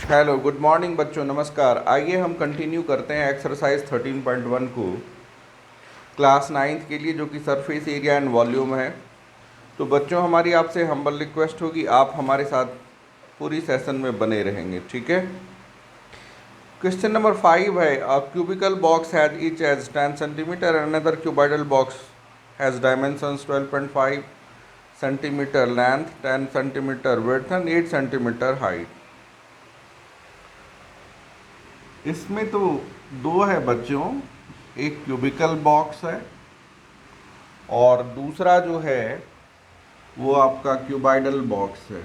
Hello good morning बच्चों, नमस्कार। आइए हम कंटिन्यू करते हैं एक्सरसाइज 13.1 को क्लास 9th के लिए, जो कि सरफेस एरिया एंड वॉल्यूम है। तो बच्चों, हमारी आपसे हम्बल रिक्वेस्ट होगी, आप हमारे साथ पूरी सेशन में बने रहेंगे, ठीक है। क्वेश्चन नंबर 5 है, a cubical box has each edge 10 centimetre and another cuboidal box has dimensions 12.5 centimetre length, 10 centimetre width and 8 centimetre height. इसमें तो दो है बच्चों, एक क्यूबिकल बॉक्स है और दूसरा जो है वो आपका क्यूबाइडल बॉक्स है।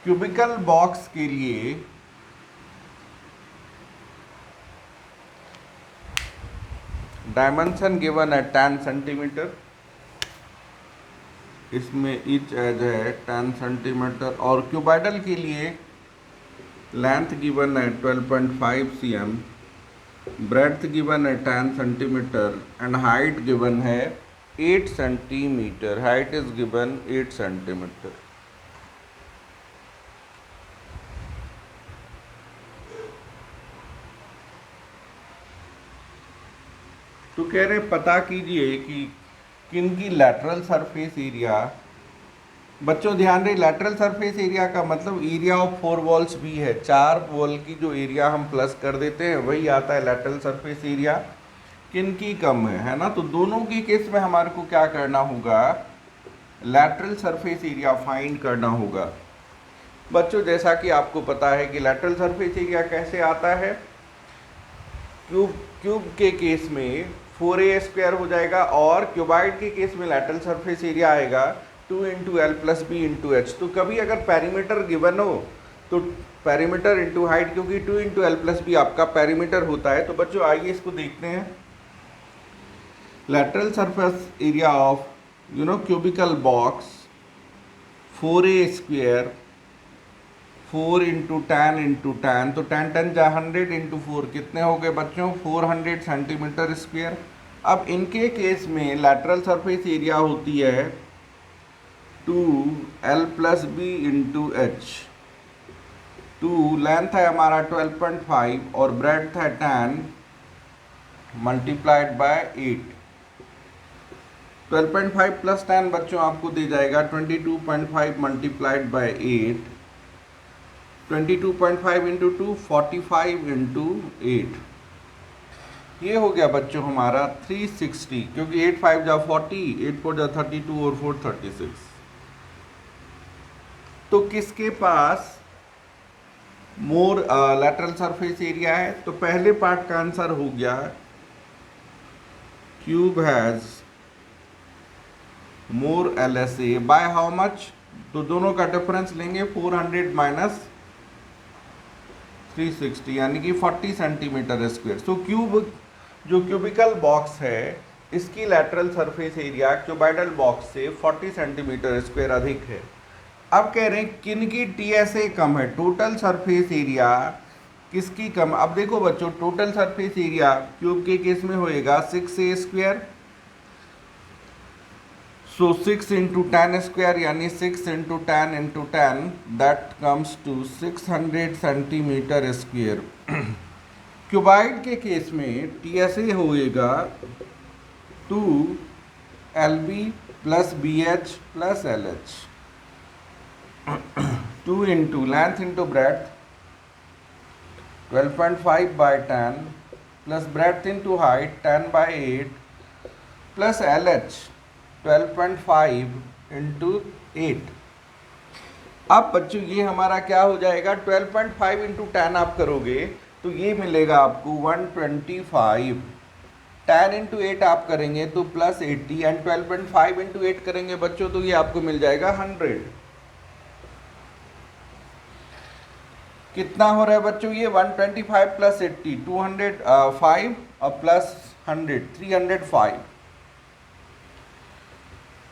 क्यूबिकल बॉक्स के लिए डायमेंशन गिवन है 10 सेंटीमीटर, इसमें ईच एज है 10 सेंटीमीटर, और क्यूबाइडल के लिए लेंथ गिवन है 12.5 cm, ब्रेड्थ गिवन है 10 सेंटीमीटर एंड हाइट गिवन है 8 centimetre. Height is given 8 centimetre. तो कह रहे पता कीजिए कि किनकी लैटरल सरफेस एरिया। बच्चों ध्यान रहे, लैटरल सरफेस एरिया का मतलब एरिया ऑफ 4 वॉल्स भी है। 4 वॉल की जो एरिया हम प्लस कर देते हैं वही आता है लैटरल सरफेस एरिया। किनकी कम है ना। तो दोनों के केस में हमारे को क्या करना होगा, लैटरल सरफेस एरिया फाइंड करना होगा। बच्चों जैसा कि आपको पता है कि लैटरल सरफेस एरिया कैसे आता है, क्यूब के केस में 4a² हो जाएगा और क्यूबाइड के केस में लैटरल सरफेस एरिया आएगा 2 into L plus B into H. तो कभी अगर पेरीमीटर गिवन हो तो पेरीमीटर इंटू हाइट, क्योंकि 2 इंटू एल प्लस बी आपका पेरीमीटर होता है। तो बच्चों आइए इसको देखते हैं। Lateral surface area of cubical box 4a², 4 into 10 into 10, तो 10 10 जा 100 इंटू 4 कितने हो गए बच्चों, 400 सेंटीमीटर स्क्वेयर। अब इनके केस में लैटरल सरफेस एरिया होती है 2l plus B into H. 2 length है हमारा 12.5 और ब्रेड्थ है 10 मल्टीप्लाइड बाय 8। 12.5 प्लस 10 बच्चों आपको दे जाएगा 22.5 मल्टीप्लाइड बाय 8। 22.5 into 2 45 into 8। ये हो गया बच्चों हमारा 360, क्योंकि 8 5 जा 40, 8 4 जा 32 और 4 36। तो किसके पास मोर लैटरल सरफेस एरिया है, तो पहले पार्ट का आंसर हो गया cube has more LSA by how much. तो दोनों का डिफरेंस लेंगे, 400 माइनस 360 यानी कि 40 सेंटीमीटर स्क्वायर। सो क्यूब जो क्यूबिकल बॉक्स है इसकी lateral surface area cuboidal box से 40 सेंटीमीटर स्क्वायर अधिक है। अब कह रहे हैं किनकी TSA कम है, टोटल सरफेस एरिया किसकी कम। अब देखो बच्चों, टोटल सरफेस एरिया क्यूब के केस में होएगा 6a², सो 6 इंटू 10 स्क्वायर यानी 6 into 10 into 10, that comes to 600 centimetre square. Cuboid के केस में TSA होएगा 2lb plus BH plus LH। 2 into length into breadth 12.5 by 10 plus breadth into height 10 by 8 plus LH 12.5 into 8। अब बच्चों ये हमारा क्या हो जाएगा, 12.5 इंटू 10 आप करोगे तो ये मिलेगा आपको 125। 10 इंटू 8 आप करेंगे तो प्लस 80 एंड 12.5 इंटू 8 करेंगे बच्चों तो ये आपको मिल जाएगा 100। कितना हो रहा है बच्चों ये 125 प्लस 80 205 और प्लस 100 305,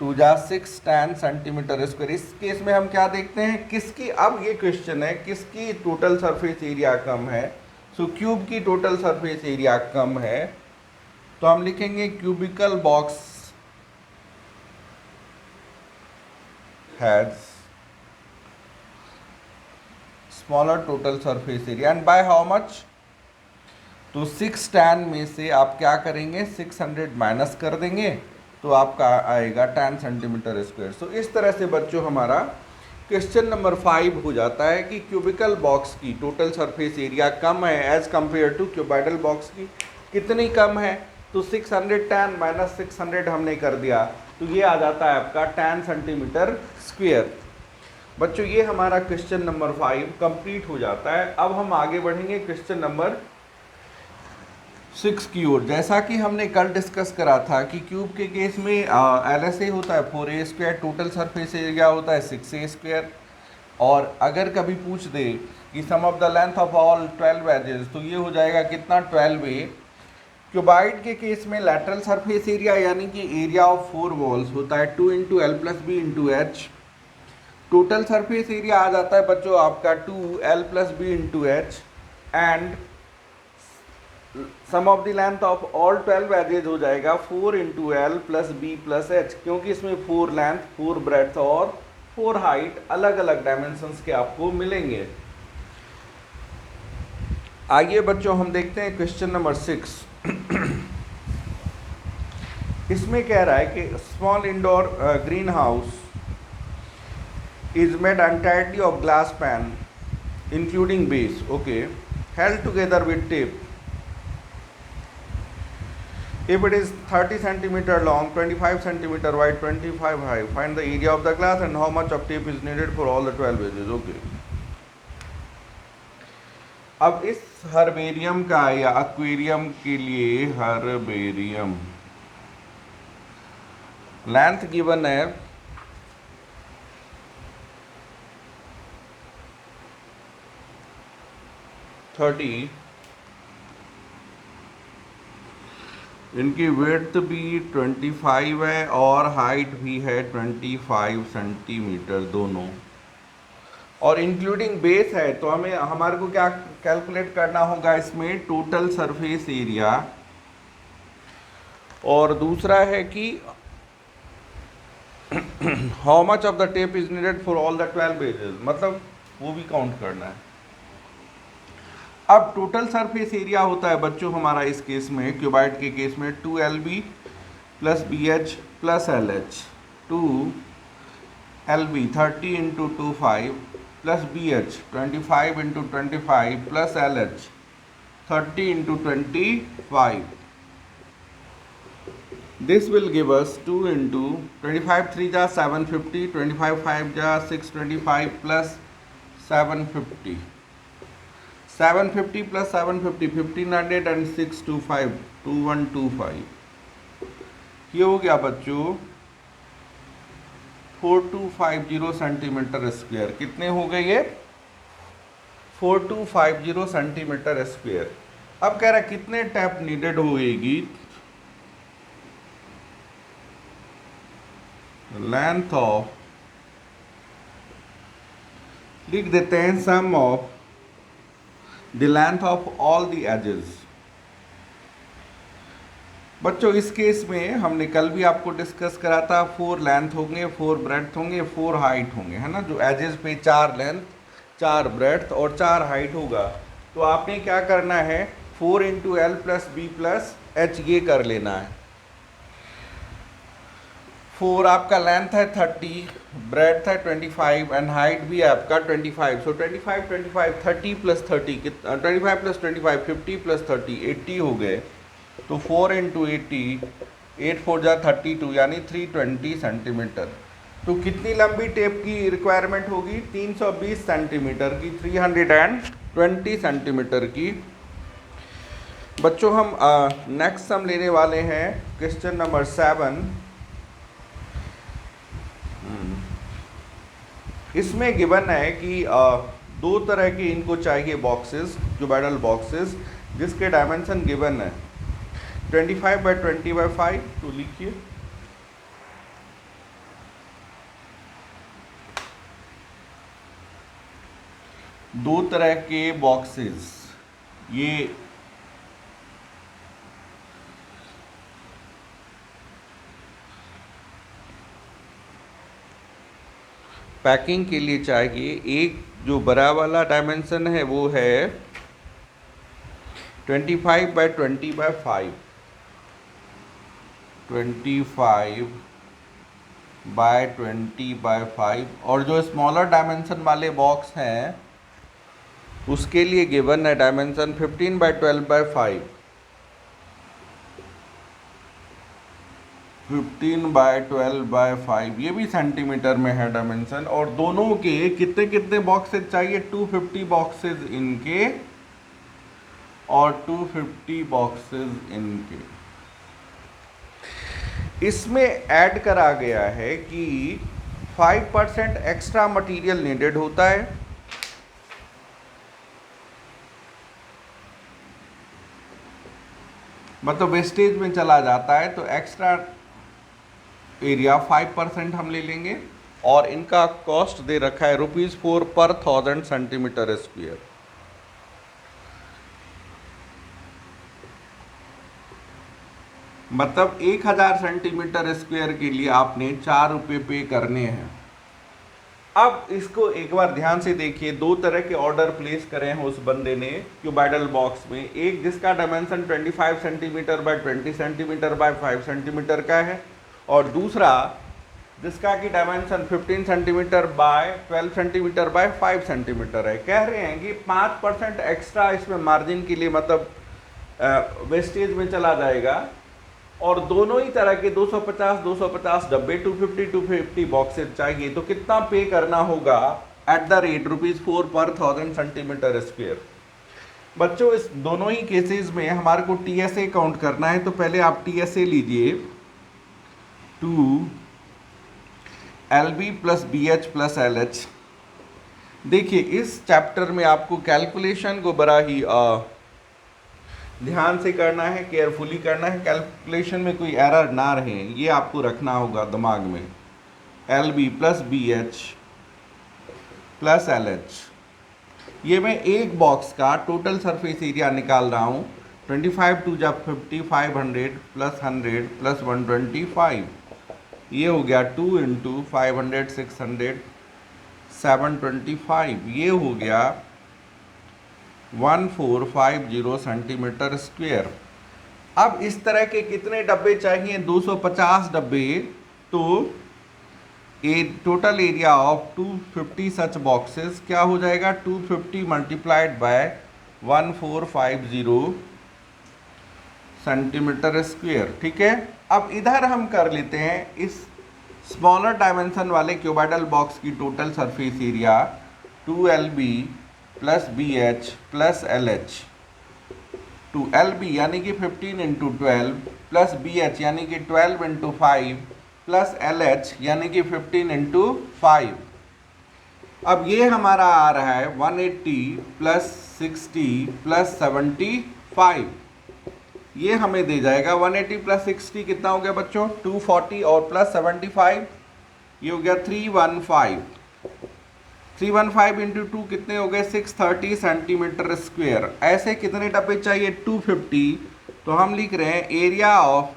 2 जा 6 10 सेंटीमीटर स्क्वायर। इस केस में हम क्या देखते हैं किसकी, अब ये क्वेश्चन है किसकी टोटल सरफेस एरिया कम है। सो क्यूब की टोटल सरफेस एरिया कम है, तो हम लिखेंगे cubicle box has smaller total surface area and by how much. तो 6 tan में से आप क्या करेंगे, 600 माइनस कर देंगे तो आपका आएगा 10 सेंटीमीटर स्क्वायर। सो इस तरह से बच्चों हमारा क्वेश्चन नंबर 5 हो जाता है कि क्यूबिकल बॉक्स की टोटल सरफेस एरिया कम है as compare to cuboidal box की। कितनी कम है, तो 610 माइनस 600 हमने कर दिया तो ये आ जाता है आपका 10 सेंटीमीटर स्क्वायर। बच्चों ये हमारा क्वेश्चन नंबर 5 कंप्लीट हो जाता है। अब हम आगे बढ़ेंगे क्वेश्चन नंबर 6 की ओर। जैसा कि हमने कल डिस्कस करा था कि क्यूब के केस में LSA होता है 4a square, total surface area होता है 6a स्क्वायर। और अगर कभी पूछ दे कि sum of the length of all 12 edges तो ये हो जाएगा कितना, 12a। क्यूबाइड के केस में लैटरल सरफेस एरिया यानी कि एरिया ऑफ 4 वॉल्स होता है 2 × L + B × H। Total surface area आ जाता है बच्चों आपका 2L + B × H and sum of the length of all 12 edges हो जाएगा 4 × L + B + H, क्योंकि इसमें 4 लेंथ, 4 ब्रेड्थ और 4 हाइट अलग अलग डायमेंशंस के आपको मिलेंगे। आइए बच्चों हम देखते हैं क्वेश्चन नंबर 6। इसमें कह रहा है कि small indoor green house is made entirely of glass pan including base, okay, held together with tape. If it is 30 centimeter long, 25 centimeter wide, 25 high, find the area of the glass and how much of tape is needed for all the 12 edges. Okay. अब इस herbarium का या aquarium के लिए herbarium length given है 30, इनकी width भी 25 है और हाइट भी है 25 सेंटीमीटर दोनों, और इंक्लूडिंग बेस है। तो हमें हमारे को क्या कैलकुलेट करना होगा इसमें, टोटल सरफेस एरिया, और दूसरा है कि how much of the tape is needed for all the 12 edges, मतलब वो भी काउंट करना है। अब टोटल सरफेस एरिया होता है बच्चों हमारा इस केस में, क्यूबाइड के केस में 2LB + BH + LH, 2LB 30 × 25 + BH 25 × 25 + LH 30 × 25. This will give us 2 × 25 3 जा 750, 25 5 जा 625 + 750, 750 + 750 1500 एंड 625 2125। ये हो गया बच्चों 4250 सेंटीमीटर स्क्वायर। कितने हो गए ये, 4250 सेंटीमीटर स्क्वायर। अब कह रहा है कितने टैप नीडेड होएगी, लेंथ ऑफ, लिख देते हैं sum of the length of all the edges. बच्चों इस केस में हमने कल भी आपको डिस्कस करा था, 4 लेंथ होंगे, 4 ब्रेड्थ होंगे, 4 हाइट होंगे, है ना, जो एजेस पे 4 लेंथ, 4 ब्रेड्थ और 4 हाइट होगा। तो आपने क्या करना है, 4 × L + B + H ये कर लेना है। 4 आपका लेंथ है 30, ब्रेड्थ है 25 एंड हाइट भी है आपका 25। सो 25 25 30 + 30 कितना, 25 + 25 50 + 30 80 हो गए। तो 4 × 80, 8 4 जा 32 यानी 320 सेंटीमीटर। तो कितनी लंबी टेप की रिक्वायरमेंट होगी, 320 सेंटीमीटर की, 320 सेंटीमीटर की। बच्चों हम नेक्स्ट सम लेने वाले हैं क्वेश्चन नंबर 7। इसमें गिवन है कि 2 तरह के इनको चाहिए बॉक्सेस, क्यूबाइडल बॉक्सेस, जिसके डायमेंशन गिवन है 25 × 20/5। तो लिखिए 2 तरह के बॉक्सेस, ये पैकिंग के लिए चाहिए, एक जो बड़ा वाला डायमेंशन है वो है 25 बाय 20 बाय 5, 25 बाय 20 बाय 5, और जो स्मॉलर डायमेंशन वाले बॉक्स हैं उसके लिए गिवन है dimension 15 by 12 by 5, 15 by 12 by 5, ये भी सेंटीमीटर में है डायमेंशन। और दोनों के कितने कितने बॉक्सेस चाहिए, 250 बॉक्सेस इनके और 250 बॉक्सेस इनके। इसमें ऐड करा गया है कि 5% एक्स्ट्रा मटेरियल नीडेड होता है, मतलब वेस्टेज में चला जाता है, तो एक्स्ट्रा एरिया 5% हम ले लेंगे। और इनका कॉस्ट दे रखा है ₹4 पर 1000 सेंटीमीटर स्क्वायर। मतलब 1000 सेंटीमीटर स्क्वायर के लिए आपने 4 रुपये पे करने हैं। अब इसको एक बार ध्यान से देखिए, दो तरह के ऑर्डर प्लेस करे हैं उस बंदे ने क्यूबाइडल बॉक्स में। एक जिसका dimension 25 centimetre bye 20 centimetre bye 5 centimetre का है, और दूसरा जिसका कि dimension 15 centimetre bye 12 centimetre bye 5 centimetre है। कह रहे हैं कि 5% एक्स्ट्रा इसमें मार्जिन के लिए, मतलब वेस्टेज में चला जाएगा। और दोनों ही तरह के 250 डब्बे 250 बॉक्सेस चाहिए, तो कितना पे करना होगा एट द रेट ₹4 पर 1000 सेंटीमीटर स्क्वायर। बच्चों इस दोनों ही केसेस में हमारे को TSA काउंट करना है, तो पहले आप TSA लीजिए 2LB plus BH plus LH। देखिए इस चैप्टर में आपको कैलकुलेशन को बड़ा ही ध्यान से करना है, केयरफुली करना है, कैलकुलेशन में कोई एरर ना रहे, ये आपको रखना होगा दिमाग में। LB plus BH plus LH, ये मैं एक बॉक्स का टोटल सरफेस एरिया निकाल रहा हूँ। 25 टू जब 50, 500 प्लस 100 प्लस 125, ये हो गया 2 इंटू 500 600 725, ये हो गया 1450 सेंटीमीटर स्क्वायर। अब इस तरह के कितने डब्बे चाहिए, 250 डब्बे, तो total area of 250 such boxes क्या हो जाएगा, 250 मल्टीप्लाइड बाय 1450 सेंटीमीटर स्क्वायर। ठीक है, अब इधर हम कर लेते हैं इस स्मॉलर डायमेंशन वाले क्यूबाइडल बॉक्स की total surface area 2LB plus BH plus LH। 2LB यानी कि 15 इंटू 12 प्लस BH यानी कि 12 इंटू 5 प्लस LH यानी कि 15 इंटू 5। अब ये हमारा आ रहा है 180 प्लस 60 प्लस 75, ये हमें दे जाएगा 180 प्लस 60 कितना हो गया बच्चों, 240, और प्लस 75 ये हो गया 315। 315 इंटू 2 कितने हो गए, 630 सेंटीमीटर स्क्वायर। ऐसे कितने डब्बे चाहिए, 250, तो हम लिख रहे हैं एरिया ऑफ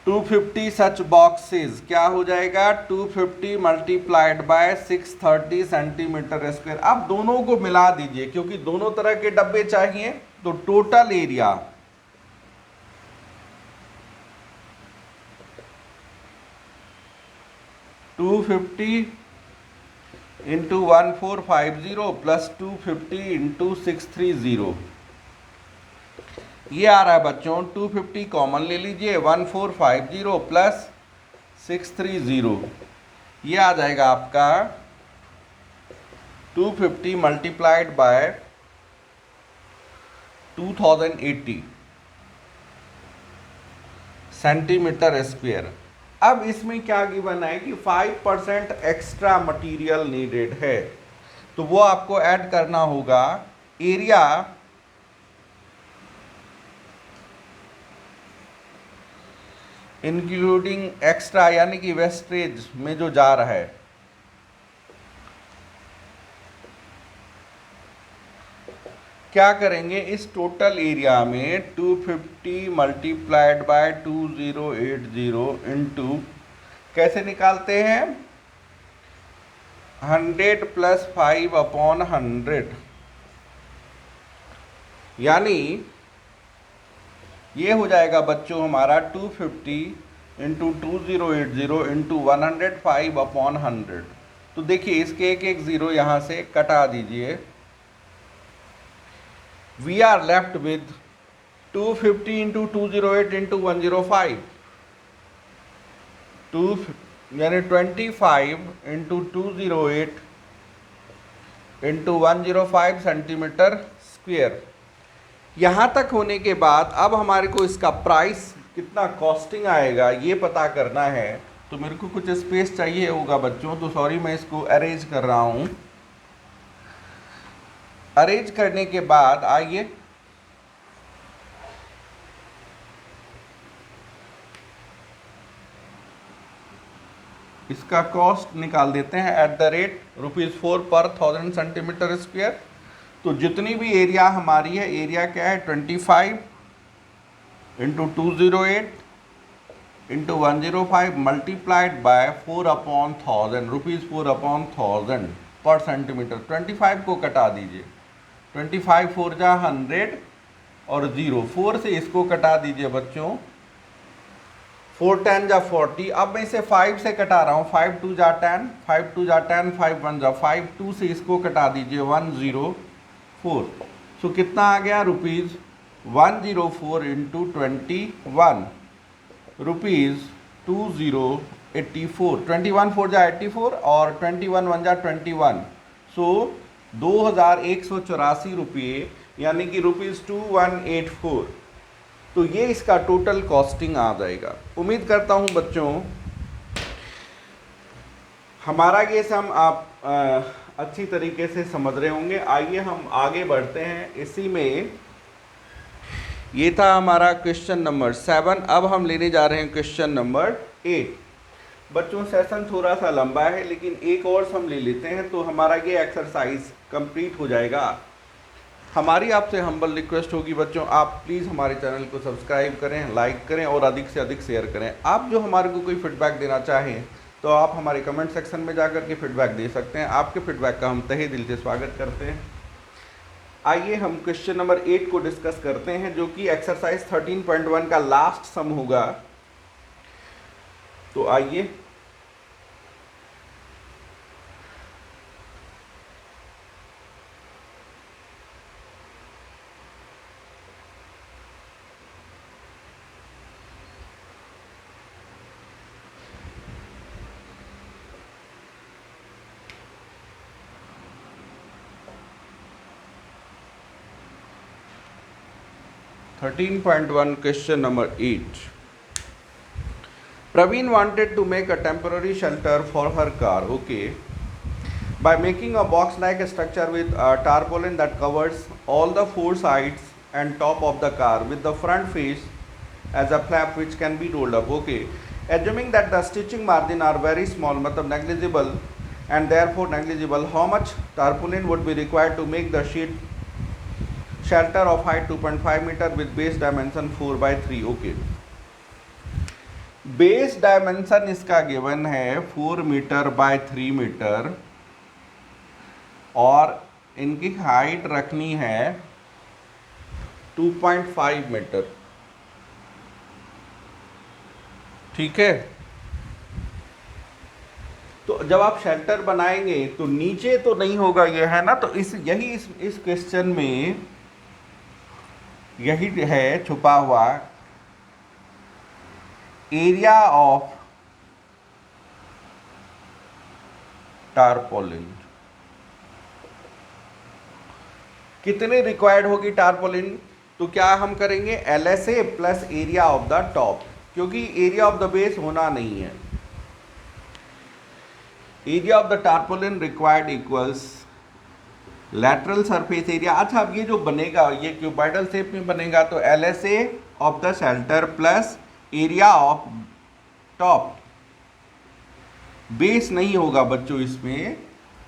250 सच बॉक्सेस क्या हो जाएगा, 250 मल्टीप्लाइड बाय 630 सेंटीमीटर स्क्वायर। अब दोनों को मिला दीजिए क्योंकि दोनों तरह के डब्बे चाहिए, तो total area 250 into 1450 plus 250 into 630, ये आ रहा है बच्चों 250 कॉमन ले लीजिए, 1450 प्लस 630, ये आ जाएगा आपका 250 मल्टीप्लाइड बाय 2080 सेंटीमीटर स्क्वायर। अब इसमें क्या गिवन है कि 5% एक्स्ट्रा मटेरियल नीडेड है, तो वो आपको ऐड करना होगा एरिया इंक्लूडिंग एक्स्ट्रा यानी कि वेस्टेज में जो जा रहा है। क्या करेंगे, इस टोटल एरिया में 250 मल्टीप्लाइड बाय 2080 इंटू कैसे निकालते हैं? 100 + 5/100, यानी ये हो जाएगा बच्चों हमारा 250 × 2080 × 105/100। तो देखिए इसके एक एक ज़ीरो यहाँ से कटा दीजिए। वी आर लेफ्ट विद 250 × 208 × 105, यानी 25 × 208 × 105 सेंटीमीटर स्क्वेयर। यहाँ तक होने के बाद अब हमारे को इसका प्राइस कितना कॉस्टिंग आएगा ये पता करना है। तो मेरे को कुछ स्पेस चाहिए होगा बच्चों, तो सॉरी मैं इसको अरेंज कर रहा हूँ। अरेंज करने के बाद आइए इसका कॉस्ट निकाल देते हैं @4 पर 1000 सेंटीमीटर स्क्वेयर। तो जितनी भी एरिया हमारी है, एरिया क्या है 25 × 208 × 105 मल्टीप्लाइड बाय 4/1000, रुपीज़ 4/1000 पर सेंटीमीटर। 25 को कटा दीजिए, 25 4 जा 100 और 0 4 से इसको कटा दीजिए बच्चों, 4 10 जा 40। अब मैं इसे 5 से कटा रहा हूँ, 5 2 जा 10, 5 2 जा 10, 5 1 जा 5, 2 से इसको कटा दीजिए 104। सो कितना आ गया? Rupees 104 × 21, rupees 2084। 21 4 जा 84 और 21 1 जा 21, सो 2184 रुपये, यानी कि रुपीज़ 2184। तो ये इसका टोटल कॉस्टिंग आ जाएगा। उम्मीद करता हूँ बच्चों हमारा ये सम आप अच्छी तरीके से समझ रहे होंगे। आइए हम आगे बढ़ते हैं। इसी में ये था हमारा क्वेश्चन नंबर 7। अब हम लेने जा रहे हैं क्वेश्चन नंबर 8। बच्चों सेशन थोड़ा सा लंबा है, लेकिन एक और सम ले लेते हैं तो हमारा ये एक्सरसाइज कंप्लीट हो जाएगा। हमारी आपसे हम्बल रिक्वेस्ट होगी बच्चों, आप प्लीज़ हमारे चैनल को सब्सक्राइब करें, लाइक करें और अधिक से अधिक शेयर करें। आप जो हमारे को कोई फीडबैक देना चाहें तो आप हमारे कमेंट सेक्शन में जाकर के फीडबैक दे सकते हैं। आपके फीडबैक का हम तहे दिल से स्वागत करते हैं। आइए हम क्वेश्चन नंबर 8 को डिस्कस करते हैं, जो कि एक्सरसाइज 13.1 का लास्ट सम होगा। तो आइए question number 8. Praveen wanted to make a temporary shelter for her car, okay, by making a box-like structure with a tarpaulin that covers all the four sides and top of the car, with the front face as a flap which can be rolled up, okay. Assuming that the stitching margin are very small, matlab negligible, and therefore negligible, how much tarpaulin would be required to make the sheet shelter of height 2.5 meter with base dimension 4/3, okay. Base dimension इसका given है 4 metre by 3 metre और इनकी height रखनी है 2.5 metre, ठीक है। तो जब आप शेल्टर बनाएंगे तो नीचे तो नहीं होगा, ये है ना, तो इस क्वेश्चन में यही है छुपा हुआ एरिया ऑफ टारपोलिन। कितने रिक्वायर्ड होगी टारपोलिन? तो क्या हम करेंगे LSA plus area of the top, क्योंकि एरिया ऑफ द बेस होना नहीं है। Area of the tarpaulin required equals lateral surface area. अच्छा, अब ये जो बनेगा ये क्यूबाइडल शेप में बनेगा, तो LSA of the shelter plus area of top. Base नहीं होगा बच्चों इसमें।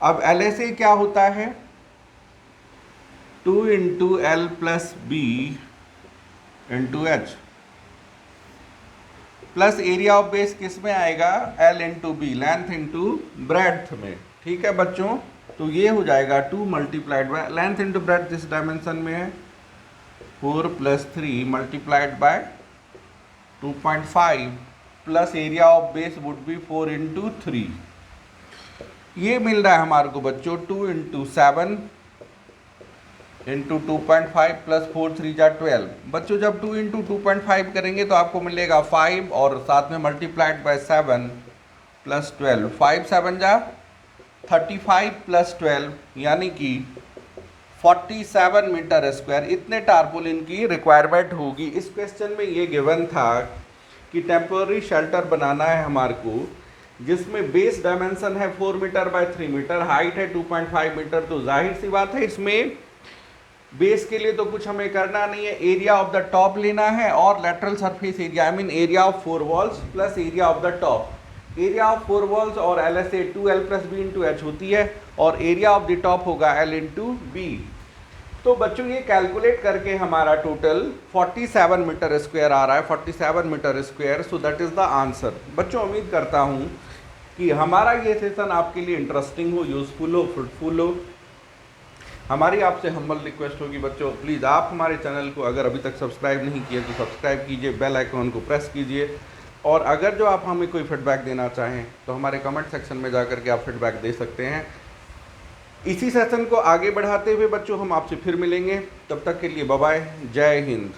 अब LSA क्या होता है? 2 × L + B × H plus area of base किस में आएगा, L into B, length into breadth में। ठीक है बच्चों, तो ये हो जाएगा 2 multiplied by length into breadth जिस डायमेंशन में है 4 + 3 multiplied by 2.5 plus area of base would be 4 into 3। ये मिल रहा है हमारे को बच्चों 2 इंटू 7 इंटू 2.5 प्लस 4 3 जा 12। बच्चों जब 2 इंटू 2.5 करेंगे तो आपको मिलेगा 5 और साथ में मल्टीप्लाइड बाय 7 प्लस 12, 5 7 जा 35 प्लस 12 यानी कि 47 मीटर स्क्वायर। इतने टारपोलिन की रिक्वायरमेंट होगी। इस क्वेश्चन में ये गिवन था कि टेम्पोररी शेल्टर बनाना है हमारे को, जिसमें बेस डायमेंशन है 4 मीटर बाय 3 मीटर, हाइट है 2.5 मीटर। तो जाहिर सी बात है इसमें बेस के लिए तो कुछ हमें करना नहीं है, एरिया ऑफ द टॉप लेना है और lateral surface area, I mean area of 4 walls plus area of the top. Area of 4 walls और LSA 2L + B into H होती है और एरिया ऑफ द टॉप होगा L इंटू B। तो बच्चों ये कैलकुलेट करके हमारा टोटल 47 मीटर स्क्वायर आ रहा है, 47 metre square. So that is the answer. बच्चों उम्मीद करता हूँ कि हमारा ये सेशन आपके लिए इंटरेस्टिंग हो, यूजफुल हो, फ्रूटफुल हो। हमारी आपसे हम्बल रिक्वेस्ट होगी बच्चों, प्लीज़ आप हमारे चैनल को अगर अभी तक सब्सक्राइब नहीं किए तो सब्सक्राइब कीजिए, बेल आइकॉन को प्रेस कीजिए। और अगर जो आप हमें कोई फीडबैक देना चाहें तो हमारे कमेंट सेक्शन में जाकर के आप फीडबैक दे सकते हैं। इसी सेशन को आगे बढ़ाते हुए बच्चों हम आपसे फिर मिलेंगे, तब तक के लिए बाय बाय, जय हिंद।